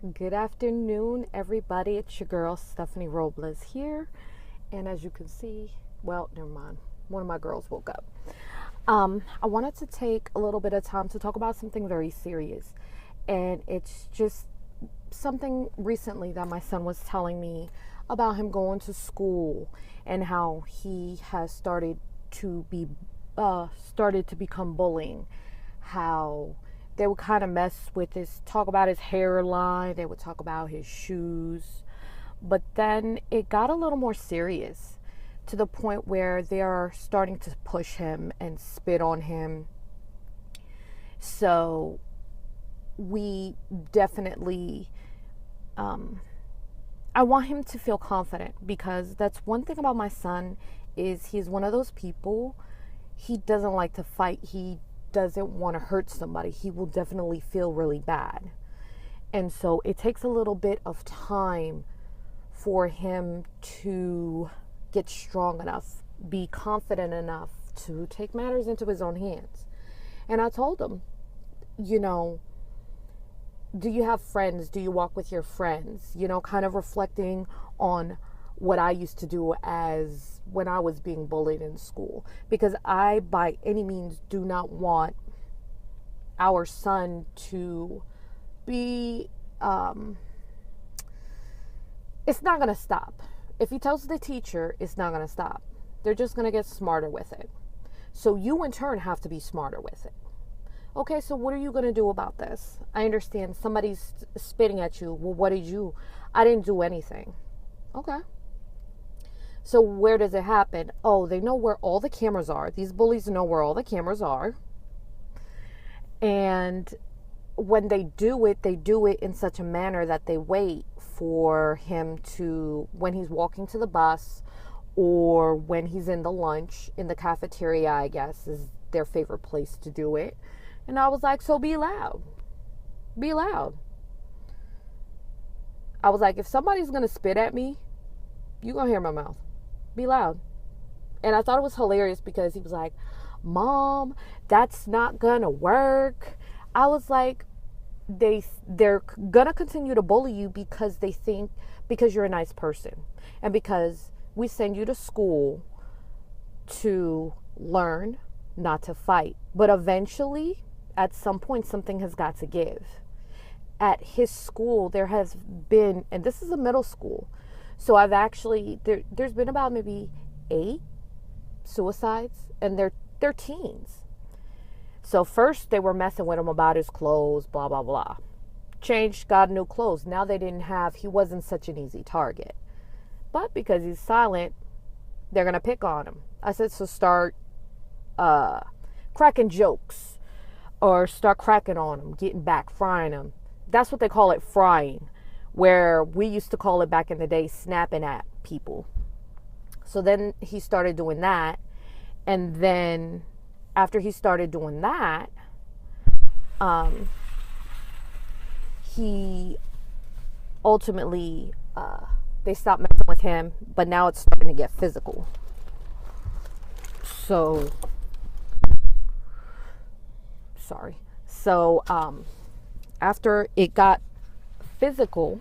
Good afternoon, everybody. It's your girl, Stephanie Robles here. And as you can see, well, never mind. One of my girls woke up. I wanted to take a little bit of time to talk about something very serious. And it's just something recently that my son was telling me about him going to school and how he has started to become bullying. How they would kind of mess with talk about his hairline, they would talk about his shoes. But then it got a little more serious to the point where they are starting to push him and spit on him. So we definitely, I want him to feel confident, because that's one thing about my son is he's one of those people, he doesn't like to fight. He doesn't want to hurt somebody. He will definitely feel really bad. And so it takes a little bit of time for him to get strong enough, be confident enough to take matters into his own hands. And I told him, do you have friends? Do you walk with your friends? Kind of reflecting on what I used to do as when I was being bullied in school, because I by any means do not want our son to be it's not going to stop. If he tells the teacher, it's not going to stop. They're just going to get smarter with it. So you in turn have to be smarter with it. Okay, so what are you going to do about this? I understand somebody's spitting at you. Well, what did you? I didn't do anything. Okay. So where does it happen? Oh, they know where all the cameras are. These bullies know where all the cameras are. And when they do it in such a manner that they wait for him to, when he's walking to the bus or when he's in the lunch, in the cafeteria, I guess, is their favorite place to do it. And I was like, so be loud. Be loud. I was like, if somebody's going to spit at me, you're going to hear my mouth. Be loud. And I thought it was hilarious because he was like, Mom, that's not going to work. I was like, they're going to continue to bully you because they think, because you're a nice person. And because we send you to school to learn, not to fight. But eventually, at some point, something has got to give. At his school, there has been, and this is a middle school, so I've actually, there's been about maybe 8 suicides, and they're teens. So first they were messing with him about his clothes, blah, blah, blah. Changed, got new clothes. Now he wasn't such an easy target. But because he's silent, they're going to pick on him. I said, so start cracking jokes, or start cracking on him, getting back, frying him. That's what they call it, frying, where we used to call it back in the day, snapping at people. So then he started doing that. And then after he started doing that, he ultimately, they stopped messing with him, but now it's starting to get physical. So, sorry. So, after it got physical,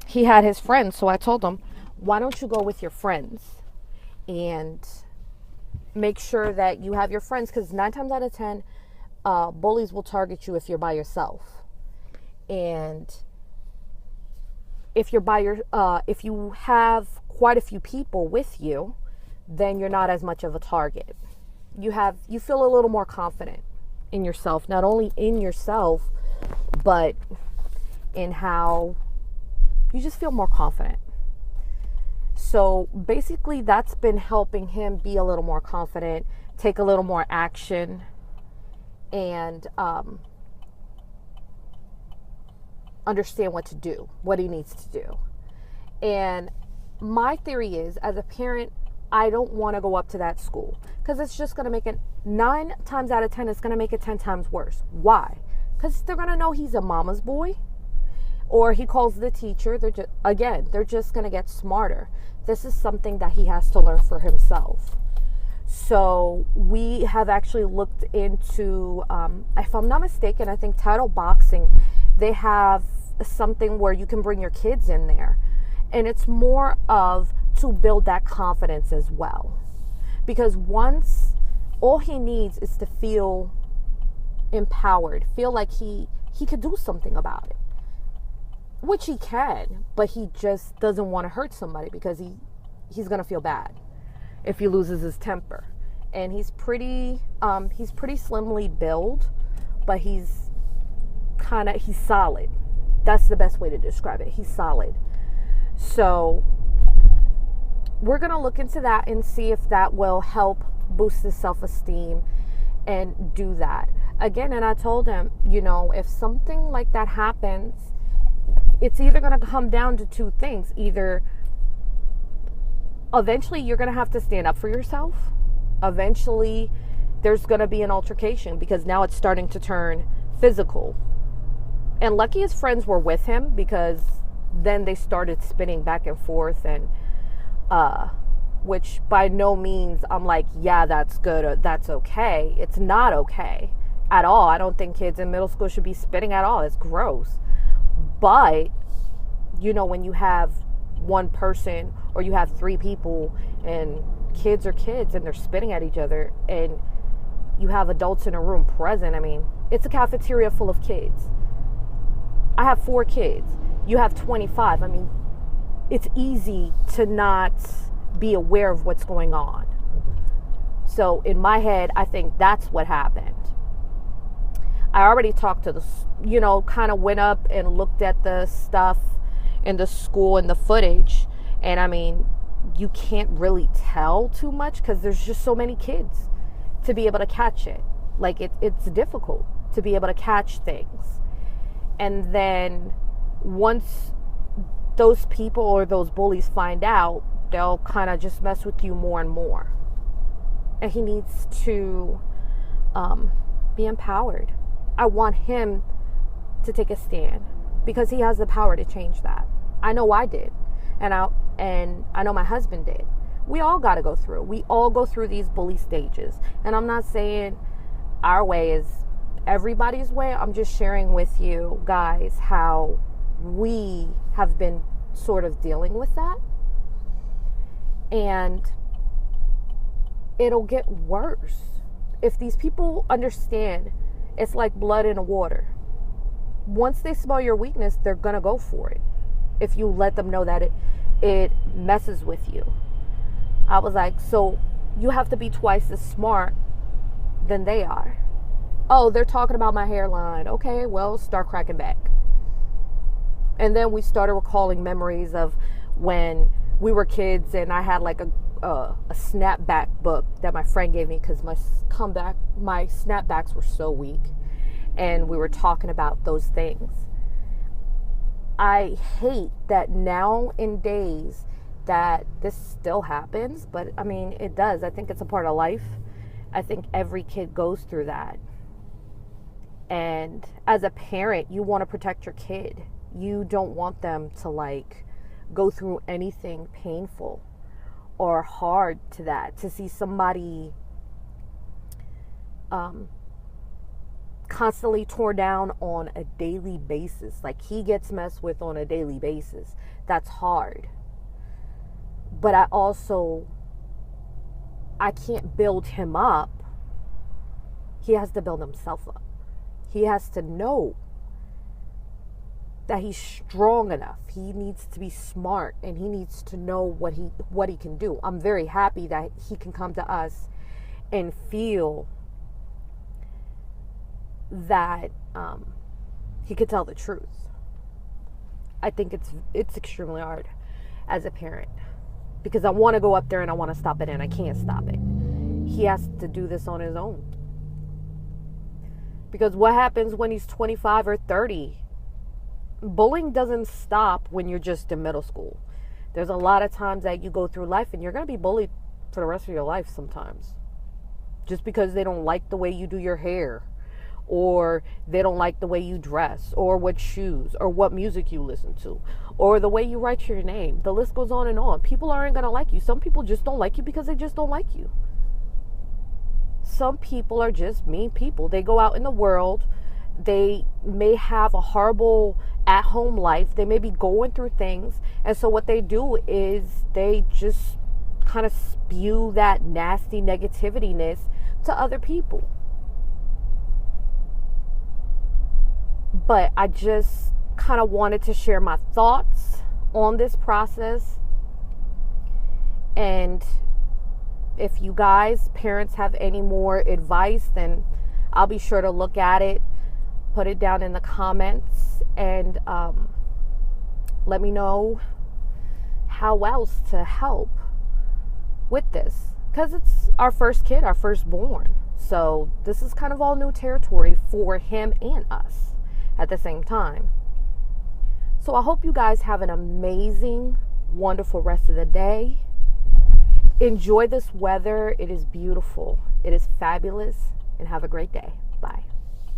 he had his friends. So I told him, why don't you go with your friends and make sure that you have your friends? Because 9 times out of 10, bullies will target you if you're by yourself. And if if you have quite a few people with you, then you're not as much of a target. You feel a little more confident in yourself, not only in yourself, but in how you just feel more confident. So basically that's been helping him be a little more confident, take a little more action, and understand what to do, what he needs to do. And my theory is, as a parent, I don't want to go up to that school, because it's just going to make it 9 times out of 10, it's going to make it 10 times worse. Why? Because they're going to know he's a mama's boy, or he calls the teacher. They're just going to get smarter. This is something that he has to learn for himself. So we have actually looked into, if I'm not mistaken, I think Title Boxing, they have something where you can bring your kids in there. And it's more of to build that confidence as well. Because once, all he needs is to feel empowered, feel like he could do something about it. Which he can, but he just doesn't want to hurt somebody because he's going to feel bad if he loses his temper. And he's pretty slimly built, but he's solid. That's the best way to describe it. He's solid. So we're going to look into that and see if that will help boost his self-esteem and do that. Again, and I told him, if something like that happens, it's either going to come down to two things. Either eventually you're going to have to stand up for yourself. Eventually there's going to be an altercation because now it's starting to turn physical. And lucky his friends were with him because then they started spinning back and forth, and which by no means I'm like, yeah, that's good or that's okay. It's not okay at all. I don't think kids in middle school should be spitting at all. It's gross. But, when you have one person or you have three people and kids are kids and they're spitting at each other and you have adults in a room present, it's a cafeteria full of kids. I have 4 kids. You have 25. It's easy to not be aware of what's going on. So in my head, I think that's what happened. I already talked to kind of went up and looked at the stuff in the school and the footage. And you can't really tell too much because there's just so many kids to be able to catch it. Like it's difficult to be able to catch things. And then once those people or those bullies find out, they'll kind of just mess with you more and more. And he needs to be empowered. I want him to take a stand because he has the power to change that. I know I did. And I know my husband did. We all got to go through. We all go through these bully stages. And I'm not saying our way is everybody's way. I'm just sharing with you guys how we have been sort of dealing with that. And it'll get worse. If these people understand it's like blood in the water. Once they smell your weakness, they're going to go for it. If you let them know that it messes with you. I was like, so you have to be twice as smart than they are. Oh, they're talking about my hairline. Okay, well, start cracking back. And then we started recalling memories of when we were kids and I had like a snapback book that my friend gave me because my snapbacks were so weak. And we were talking about those things. I hate that now in days that this still happens, but it does. I think it's a part of life. I think every kid goes through that. And as a parent, you want to protect your kid. You don't want them to go through anything painful or hard to that. To see somebody constantly torn down on a daily basis, like he gets messed with on a daily basis, that's hard. But I can't build him up. He has to build himself up. He has to know that he's strong enough. He needs to be smart and he needs to know what he can do. I'm very happy that he can come to us and feel that he could tell the truth. I think it's extremely hard as a parent because I want to go up there and I want to stop it and I can't stop it. He has to do this on his own. Because what happens when he's 25 or 30? Bullying doesn't stop when you're just in middle school. There's a lot of times that you go through life and you're going to be bullied for the rest of your life sometimes. Just because they don't like the way you do your hair, or they don't like the way you dress, or what shoes, or what music you listen to, or the way you write your name. The list goes on and on. People aren't going to like you. Some people just don't like you because they just don't like you. some people are just mean people. They go out in the world, they may have a horrible at-home life, they may be going through things, and so what they do is they just kind of spew that nasty negativityness to other people. But I just kind of wanted to share my thoughts on this process. And if you guys, parents, have any more advice, then I'll be sure to look at it, put it down in the comments, and let me know how else to help with this. Because it's our first kid, our firstborn. So this is kind of all new territory for him and us at the same time. So I hope you guys have an amazing, wonderful rest of the day. Enjoy this weather. It is beautiful. It is fabulous. And have a great day. Bye.